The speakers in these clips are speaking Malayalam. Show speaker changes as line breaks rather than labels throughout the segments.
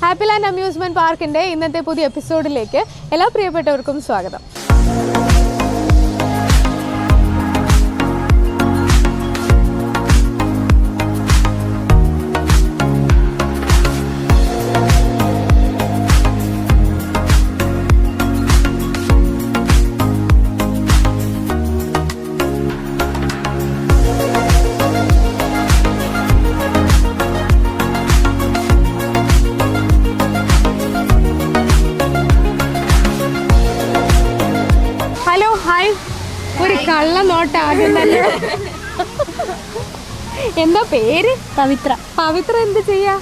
ഹാപ്പി ലാൻഡ് അമ്യൂസ്മെന്റ് പാർക്കിന്റെ ഇന്നത്തെ പുതിയ എപ്പിസോഡിലേക്ക് എല്ലാ പ്രിയപ്പെട്ടവർക്കും സ്വാഗതം. ഒരു കള്ള നോട്ട് ആദ്യം തന്നെ. എന്താ പേര്?
പവിത്ര.
പവിത്ര എന്ത് ചെയ്യാ?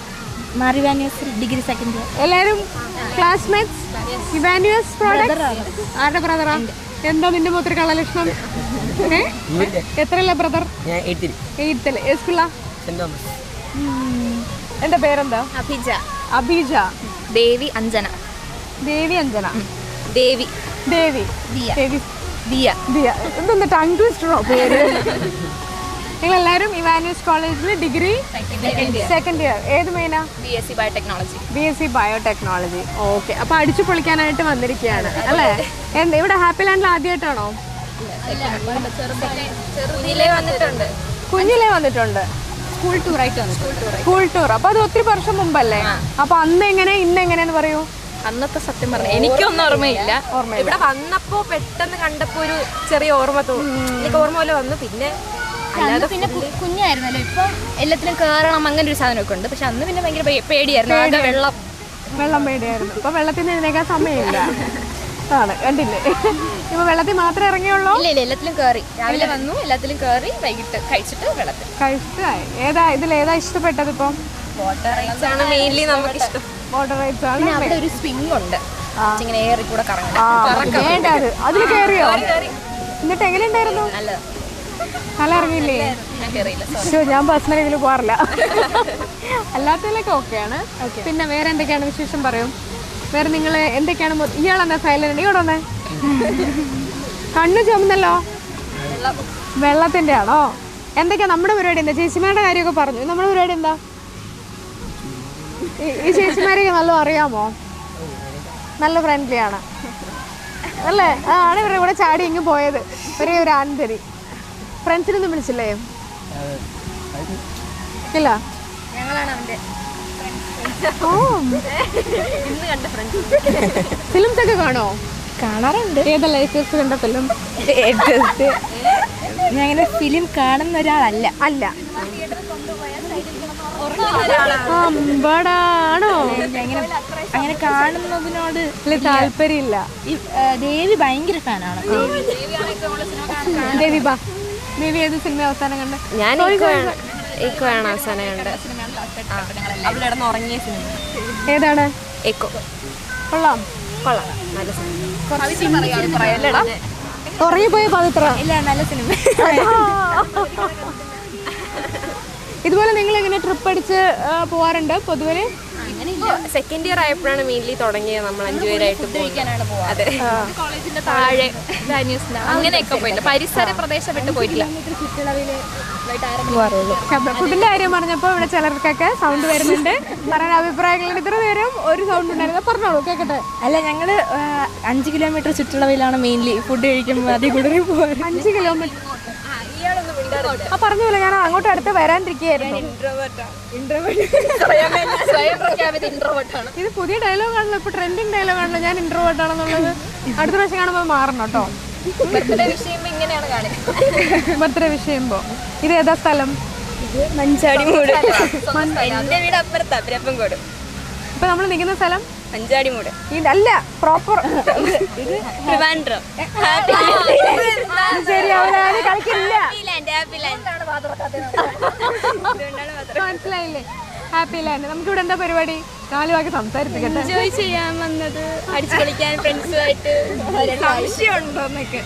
Degree second year.
എല്ലാരും ക്ലാസ്മേറ്റ്സ്? ഇവാനുവസ് പ്രോഡക്ട്സ്. ആരുടെ ബ്രദറാ? എന്താ നിന്റെ മൂത്ര കള്ള ലക്ഷണം? എത്രയല്ല ബ്രദർ? 8th. സ്കൂളാ? എന്താ പേരെന്താ?
അഭിജ.
അഭിജ.
ദേവി അഞ്ജന.
ദേവി അഞ്ജന.
ദേവി.
ദേവി.
ദേവി. ദിയ.
ദിയ. എന്തെന്താ ടങ് ട്വിസ്റ്ററോ പേര്? നിങ്ങളെല്ലാവരും ഇവാനുവസ് കോളേജിൽ ഡിഗ്രി സെക്കൻഡ് ഇയർ. ഏത് മെയിനാ?
BSc biotechnology.
BSc biotechnology. Okay. അപ്പോൾ അടിച്ചു പൊളിക്കാനായിട്ട് വന്നിരിക്കുകയാണ് അല്ലേ? എന്താ ഇവിടെ ഹാപ്പി ലാൻഡിൽ ആദ്യമായിട്ടാണോ? കുഞ്ഞിലേ വന്നിട്ടുണ്ട്.
സ്കൂൾ ടൂർ ആയിട്ട് വന്നു.
School tour. അപ്പോൾ അത് ഒത്തിരി വർഷം മുമ്പല്ലേ? അപ്പോൾ അന്ന് എങ്ങനെ ഇന്ന് എങ്ങനെയെന്ന് പറയൂ.
അന്നത്തെ സത്യം പറഞ്ഞ എനിക്കൊന്നും ഓർമ്മയില്ല. ഇവിടെ വന്നപ്പോ പെട്ടെന്ന് കണ്ടപ്പോ ഒരു ചെറിയ ഓർമ്മ എനിക്ക് ഓർമ്മ പോലെ വന്നു. പിന്നെ കുഞ്ഞായിരുന്നല്ലോ. ഇപ്പൊ എല്ലാത്തിലും കേറണം അങ്ങനെ ഒരു സാധനമൊക്കെ ഉണ്ട്. പക്ഷെ അന്ന് പിന്നെ ഭയങ്കര പേടിയായിരുന്നു.
വെള്ളം പേടിയായിരുന്നു. ഇപ്പൊ വെള്ളത്തിൽ നിന്ന് എഴുന്നേക്കാൻ സമയമില്ല. ആണ് കണ്ടില്ലേ? ഇപ്പൊ വെള്ളത്തിൽ മാത്രമേ ഇറങ്ങിയുള്ളൂ?
ഇല്ല, എല്ലാത്തിലും കയറി. രാവിലെ വന്നു, എല്ലാത്തിലും കയറി, വൈകിട്ട് കഴിച്ചിട്ട് വെള്ളത്തിൽ
ഇതിലേതാ ഇഷ്ടപ്പെട്ടത്? ഇപ്പം
വാട്ടർ റൈഡ്സ് ആണ് മെയിൻലി നമുക്ക് ഇഷ്ടം.
വാട്ടർ റൈഡ്സ് ആണ്.
അവിടെ ഒരു സ്വിംഗ് ഉണ്ട്, ഇങ്ങനെ ഏറി കൂടെ കറങ്ങണം.
അതിൽ കയറിയോ? എന്നിട്ട് എങ്ങനെ ഉണ്ടായിരുന്നു? നല്ല ഇറങ്ങിയില്ലേ? ഞാൻ പേഴ്സണലി ഇതിൽ പോകാറില്ല. അല്ലാത്തതിലൊക്കെ ഓക്കെയാണ്. പിന്നെ വേറെ എന്തൊക്കെയാണ് വിശേഷം പറയും? വേറെ നിങ്ങൾ എന്തൊക്കെയാണ്? ഇയാളെന്നാ സൈലന്റ്? ഇവിടെ വന്നേ. കണ്ണു ചുമന്നല്ലോ. വെള്ളത്തിന്റെ ആണോ? എന്തൊക്കെയാ നമ്മുടെ പരിപാടി? എന്താ? ചേച്ചിമാരുടെ കാര്യമൊക്കെ പറഞ്ഞു. നമ്മുടെ പരിപാടി എന്താ? ഈ ചേച്ചിമാരെയൊക്കെ നല്ല അറിയാമോ? നല്ല ഫ്രണ്ട്ലി ആണ് അല്ലേ? ആണ് ഇവരുടെ കൂടെ ചാടി ഇങ്ങ് പോയത്. ഒരു ആൺതരി. ഫ്രണ്ട്സിനൊന്നും വിളിച്ചില്ലേ? ഇല്ല. ഫിലിംസ് ഒക്കെ കാണോ?
കാണാറുണ്ട്.
ഏതാ ലേറ്റസ്റ്റ് കണ്ട ഫിലിം?
ഞാൻ അങ്ങനെ ഫിലിം കാണുന്ന ഒരാളല്ല.
അമ്പടാണോ?
അങ്ങനെ കാണുന്നതിനോട്
താല്പര്യമില്ല.
ദേവി ഭയങ്കര ഫാനാണ്.
ദേവി ഏത് സിനിമ അവസാനം കണ്ട?
ഞാൻ അവസാനം കണ്ട് അവളിടന്ന് ഉറങ്ങിയ സിനിമ.
ഏതാണ്?
എക്കോ.
കൊള്ളാം.
നല്ല സിനിമ.
ഉറങ്ങിപ്പോയ പവിത്ര.
ഇല്ല, നല്ല സിനിമ.
ഇതുപോലെ നിങ്ങൾ എങ്ങനെ ട്രിപ്പ് അടിച്ച് പോവാറുണ്ട് പൊതുവെ?
സെക്കൻഡ് ഇയർ ആയപ്പോഴാണ് മെയിൻലി തുടങ്ങിയത്. നമ്മൾ 5 പേരായിട്ട് അതെ. കോളേജിന്റെ താഴെ അങ്ങനെയൊക്കെ പോയില്ല. പരിസര പ്രദേശം വിട്ട് പോയിട്ടില്ല.
ഫുഡിന്റെ കാര്യം പറഞ്ഞപ്പോൾ ഇവിടെ ചിലർക്കൊക്കെ സൗണ്ട് വരുന്നുണ്ട്. പറയാൻ അഭിപ്രായങ്ങളുണ്ട്. ഇത്ര നേരം ഒരു സൗണ്ട് ഉണ്ടായിരുന്നു. പറഞ്ഞോളൂ, കേൾക്കട്ടെ.
അല്ല, ഞങ്ങള് 5 കിലോമീറ്റർ ചുറ്റളവിലാണ് മെയിൻലി ഫുഡ് കഴിക്കുമ്പോൾ അതിൽ കൂടുതൽ പോകാറ്.
5 കിലോമീറ്റർ പറഞ്ഞില്ല. ഞാൻ അങ്ങോട്ട് അടുത്ത് വരാണ്ടിരിക്കുകയായിരുന്നു. ഇത് പുതിയ ഡയലോഗ് ആണല്ലോ, ഇപ്പൊ ട്രെൻഡിങ് ഡയലോഗ് ആണല്ലോ. ഞാൻ ഇൻട്രോവേർട്ട് ആണെന്നുള്ളത് അടുത്ത പ്രാവശ്യം കാണുമ്പോൾ മാറണം കേട്ടോ. ബർത്ത്ഡേ വിഷയുമ്പോ. ഇത് ഏതാ സ്ഥലം?
മഞ്ചാടിമൂട്. എന്റെ വീട് അപ്പുറത്താ, പരപ്പൻകോട്.
ഇപ്പൊ നമ്മൾ നിൽക്കുന്ന സ്ഥലം
മഞ്ചാടിമൂട്.
ഇതല്ല പ്രോപ്പർ.
ട്രിവാൻഡ്രം.
ശരി, അവരാരും കളിക്കില്ല. മനസ്സിലായില്ലേ? Happy land. നമുക്ക് ഇവിടെ എന്താ പരിപാടി? 4 വാക്ക് സംസാരിപ്പിക്കട്ടെ.
എൻജോയ് ചെയ്യാൻ വന്നത്, അടിച്ചു കളിക്കാൻ ഫ്രണ്ട്സുമായിട്ട്. സംശയമുണ്ടോന്നൊക്കെ.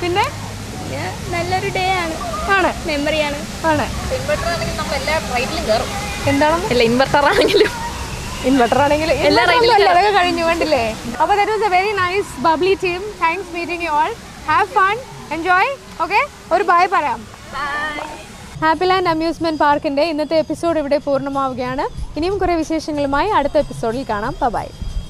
പിന്നെ
നല്ലൊരു ഡേ ആണ്. മെമ്മറിയാണ്. എന്താണ്? ഇൻവെർട്ടർ ആണെങ്കിലും
അതൊക്കെ കഴിഞ്ഞു കണ്ടില്ലേ? അപ്പോൾ that was a very nice bubbly team. Thanks meeting you all. Have fun. Enjoy. Okay? ഒരു ബൈ പറയാം. ഹാപ്പി ലാൻഡ് അമ്യൂസ്മെന്റ് പാർക്കിന്റെ ഇന്നത്തെ എപ്പിസോഡ് ഇവിടെ പൂർണ്ണമാവുകയാണ്. ഇനിയും കുറേ വിശേഷങ്ങളുമായി അടുത്ത എപ്പിസോഡിൽ കാണാം. ബൈ.